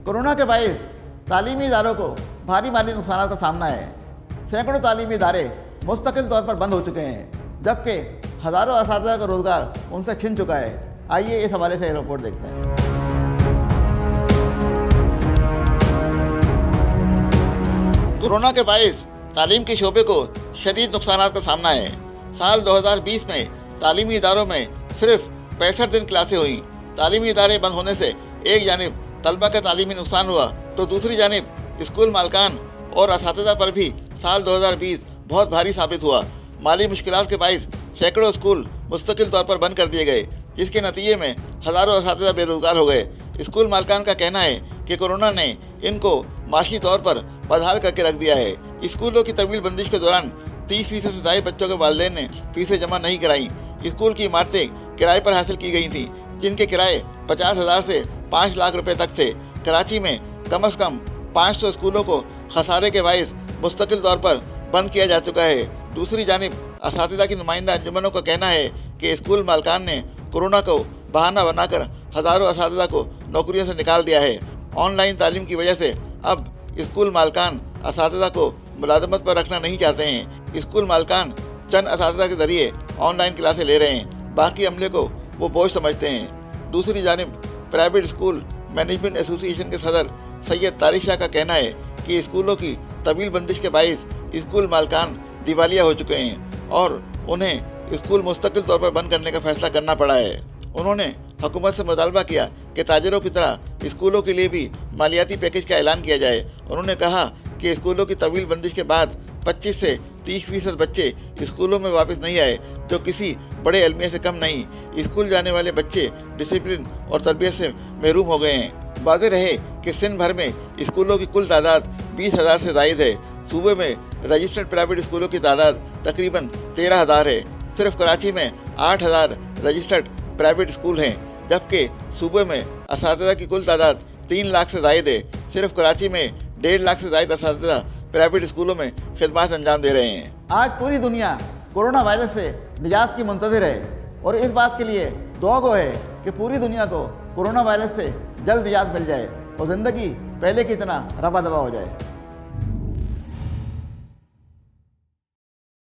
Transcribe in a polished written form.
Corona के बायस तालीमी इदारों को भारी माली नुकसान का सामना है। सैकड़ों तालीमी इदारे मुस्तकिल तौर पर बंद हो चुके हैं, जबकि हज़ारों असातिज़ा का रोज़गार उनसे छिन चुका है। आइए इस हवाले से रिपोर्ट देखते हैं। कोरोना के बायस तालीम के शोबे को शदीद नुकसान का सामना है। साल 2020 में तालीमी इदारों में सिर्फ 65 दिन क्लासें हुई। तालीमी इदारे बंद होने से एक जानिब तलबा का तालीमी नुकसान हुआ, तो दूसरी जानिब स्कूल मालकान और असातिज़ा पर भी साल 2020 बहुत भारी साबित हुआ। माली मुश्किलात के बायस सैकड़ों स्कूल मुस्तकिल तौर पर बंद कर दिए गए, जिसके नतीजे में हज़ारों असातिज़ा बेरोज़गार हो गए। स्कूल मालकान का कहना है कि कोरोना ने इनको माशी तौर पर बदहाल करके रख दिया है। स्कूलों की तवील बंदिश के दौरान 30% से ज़ायद बच्चों के वालिदैन ने फीसें जमा नहीं कराई। स्कूल की इमारतें किराए पर हासिल की गई थीं, जिनके किराए 50,000 से 5 लाख रुपए तक थे। कराची में कम से कम 500 स्कूलों को खसारे के बायस मुस्तकिल तौर पर बंद किया जा चुका है। दूसरी जानिब असातिज़ा की नुमाइंदा अंजुमनों का कहना है कि स्कूल मालकान ने कोरोना को बहाना बनाकर हज़ारों असातिज़ा को नौकरियों से निकाल दिया है। ऑनलाइन तालीम की वजह से अब स्कूल मालकान असातिज़ा को मुलाजमत पर रखना नहीं चाहते हैं। स्कूल मालकान चंद असातिज़ा के ज़रिए ऑनलाइन क्लासें ले रहे हैं, बाकी अमले को वो बोझ समझते हैं। दूसरी जानिब प्राइवेट स्कूल मैनेजमेंट एसोसिएशन के सदर सैयद तारिक शाह का कहना है कि स्कूलों की तवील बंदिश के बायस स्कूल मालकान दिवालिया हो चुके हैं और उन्हें स्कूल मुस्तकिल तौर पर बंद करने का फैसला करना पड़ा है। उन्होंने हुकूमत से मुतालबा किया कि ताजरों की तरह स्कूलों के लिए भी मालियाती पैकेज का ऐलान किया जाए। उन्होंने कहा कि स्कूलों की तवील बंदिश के बाद 25 से 30% बच्चे स्कूलों में वापस नहीं आए, जो किसी बड़े अलमिया से कम नहीं। स्कूल जाने वाले बच्चे डिसिप्लिन और तरबियत से महरूम हो गए हैं। वाज़ेह रहे कि सिंध भर में स्कूलों की कुल तादाद 20,000 से ज़ायद है। सूबे में रजिस्टर्ड प्राइवेट स्कूलों की तादाद तकरीबन 13,000 है। सिर्फ कराची में 8,000 रजिस्टर्ड प्राइवेट स्कूल हैं, जबकि सूबे में असातिज़ा की कुल तादाद 3 लाख से ज़ायद है। सिर्फ कराची में 1.5 लाख से ज़ायद असातिज़ा प्राइवेट स्कूलों में खिदमत अंजाम दे रहे हैं। आज पूरी दुनिया कोरोना वायरस से निजात की मुंतज़िर है और इस बात के लिए दुआ गो है कि पूरी दुनिया को कोरोना वायरस से जल्द निजात मिल जाए और ज़िंदगी पहले की तरह रवा दवा हो जाए।